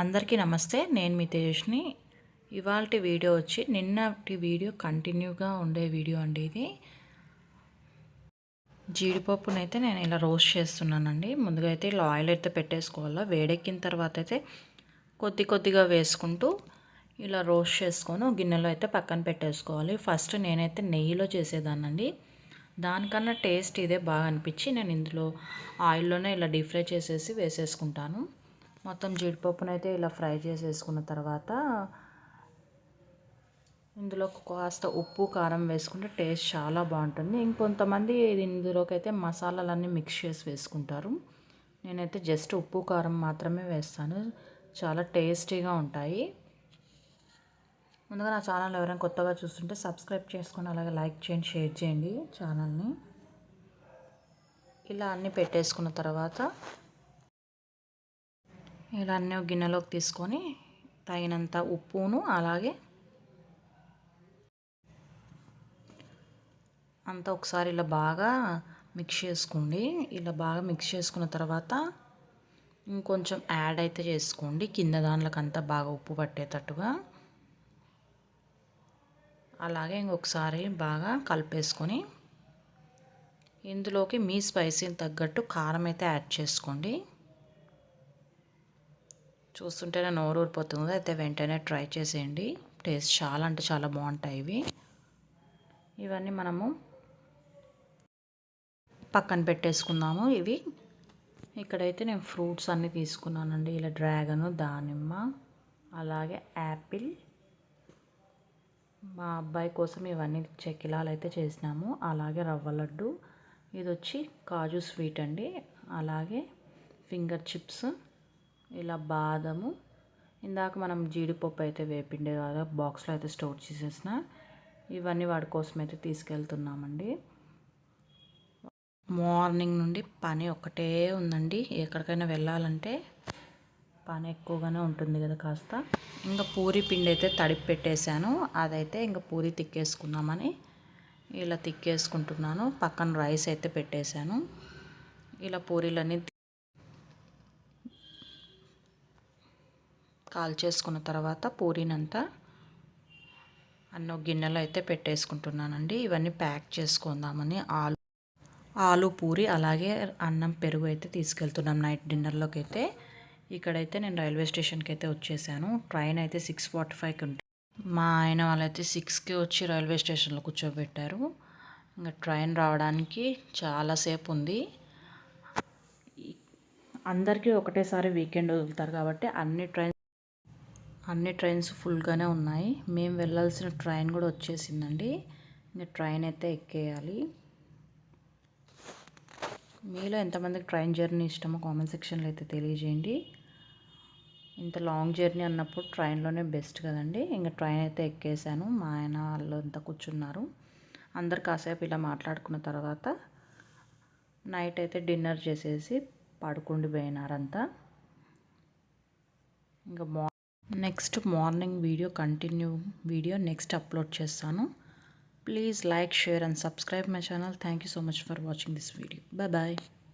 అందరికీ నమస్తే. నేను మీ తేజస్ని. ఇవాల్టి వీడియో వచ్చి నిన్నటి వీడియో కంటిన్యూగా ఉండే వీడియో అండి ఇది. జీడిపప్పునైతే నేను ఇలా రోస్ట్ చేస్తున్నానండి. ముందుగా అయితే ఇలా ఆయిల్ అయితే పెట్టేసుకోవాలా. వేడెక్కిన తర్వాత అయితే కొద్ది కొద్దిగా వేసుకుంటూ ఇలా రోస్ట్ చేసుకొని గిన్నెలో అయితే పక్కన పెట్టేసుకోవాలి. ఫస్ట్ నేనైతే నెయ్యిలో చేసేదానండి. దానికన్నా టేస్ట్ ఇదే బాగా అనిపించి నేను ఇందులో ఆయిల్లోనే ఇలా డీప్ ఫ్రై చేసేసి వేసేసుకుంటాను. మొత్తం జీడిపప్పునైతే ఇలా ఫ్రై చేసేసుకున్న తర్వాత ఇందులో కాస్త ఉప్పు కారం వేసుకుంటే టేస్ట్ చాలా బాగుంటుంది. ఇంకొంతమంది ఇందులోకి అయితే మసాలాలన్నీ మిక్స్ చేసి వేసుకుంటారు. నేనైతే జస్ట్ ఉప్పు కారం మాత్రమే వేస్తాను. చాలా టేస్టీగా ఉంటాయి. ముందుగా నా ఛానల్ ఎవరైనా కొత్తగా చూస్తుంటే సబ్స్క్రైబ్ చేసుకొని అలాగే లైక్ చేయండి, షేర్ చేయండి ఛానల్ని. ఇలా అన్నీ పెట్టేసుకున్న తర్వాత ఇలా అన్నీ గిన్నెలోకి తీసుకొని తగినంత ఉప్పును అలాగే అంతా ఒకసారి ఇలా బాగా మిక్స్ చేసుకోండి. ఇలా బాగా మిక్స్ చేసుకున్న తర్వాత ఇంకొంచెం యాడ్ అయితే చేసుకోండి కింద దాంట్లోకంతా బాగా ఉప్పు పట్టేటట్టుగా. అలాగే ఇంకొకసారి బాగా కలిపేసుకొని ఇందులోకి మీ స్పైసీని తగ్గట్టు కారం అయితే యాడ్ చేసుకోండి. చూస్తుంటేనే నోరు ఊరిపోతుంది. అయితే వెంటనే ట్రై చేసేయండి. టేస్ట్ చాలా అంటే చాలా బాగుంటాయి ఇవి. ఇవన్నీ మనము పక్కన పెట్టేసుకుందాము. ఇవి ఇక్కడైతే నేను ఫ్రూట్స్ అన్నీ తీసుకున్నానండి. ఇలా డ్రాగను, దానిమ్మ, అలాగే యాపిల్. మా అబ్బాయి కోసం ఇవన్నీ చెక్కిలాలు అయితే చేసినాము. అలాగే రవ్వ లడ్డు, ఇది వచ్చి కాజు స్వీట్ అండి. అలాగే ఫింగర్ చిప్స్, ఇలా బాదము, ఇందాక మనం జీడిపప్పు అయితే వేపిండే కదా బాక్స్లో అయితే స్టోర్ చేసేసిన, ఇవన్నీ వాడి కోసం అయితే తీసుకెళ్తున్నామండి. మార్నింగ్ నుండి పని ఒకటే ఉందండి. ఎక్కడికైనా వెళ్ళాలంటే పని ఎక్కువగానే ఉంటుంది కదా కాస్త. ఇంకా పూరి పిండి అయితే తడిపి పెట్టేశాను. అదైతే ఇంకా పూరి తిక్కేసుకుందామని ఇలా తిక్కేసుకుంటున్నాను. పక్కన రైస్ అయితే పెట్టేశాను. ఇలా పూరీలన్నీ కాల్చేసుకున్న తర్వాత పూరీనంతా అన్న గిన్నెలో అయితే పెట్టేసుకుంటున్నానండి. ఇవన్నీ ప్యాక్ చేసుకుందామని ఆలు పూరి అలాగే అన్నం పెరుగు అయితే తీసుకెళ్తున్నాం నైట్ డిన్నర్లోకి అయితే. ఇక్కడైతే నేను రైల్వే స్టేషన్కి అయితే వచ్చేసాను. ట్రైన్ అయితే 6:45కి ఉంటుంది. మా ఆయన వాళ్ళైతే 6కి వచ్చి రైల్వే స్టేషన్లో కూర్చోబెట్టారు. ఇంకా ట్రైన్ రావడానికి చాలాసేపు ఉంది. అందరికీ ఒకటేసారి వీకెండ్ వదులుతారు కాబట్టి అన్ని ట్రైన్స్ ఫుల్గానే ఉన్నాయి. మేము వెళ్ళాల్సిన ట్రైన్ కూడా వచ్చేసిందండి. ఇంకా ట్రైన్ అయితే ఎక్కేయాలి. మీలో ఎంతమందికి ట్రైన్ జర్నీ ఇష్టమో కామెంట్ సెక్షన్లో అయితే తెలియజేయండి. ఇంత లాంగ్ జర్నీ అన్నప్పుడు ట్రైన్లోనే బెస్ట్ కదండి. ఇంకా ట్రైన్ అయితే ఎక్కేసాను. మా ఆయన వాళ్ళు అంతా కూర్చున్నారు. అందరు కాసేపు ఇలా మాట్లాడుకున్న తర్వాత నైట్ అయితే డిన్నర్ చేసేసి పడుకుండి పోయినారంతా. ఇంకా next morning video next upload చేస్తాను. Please like, share and subscribe my channel. Thank you so much for watching this video. Bye.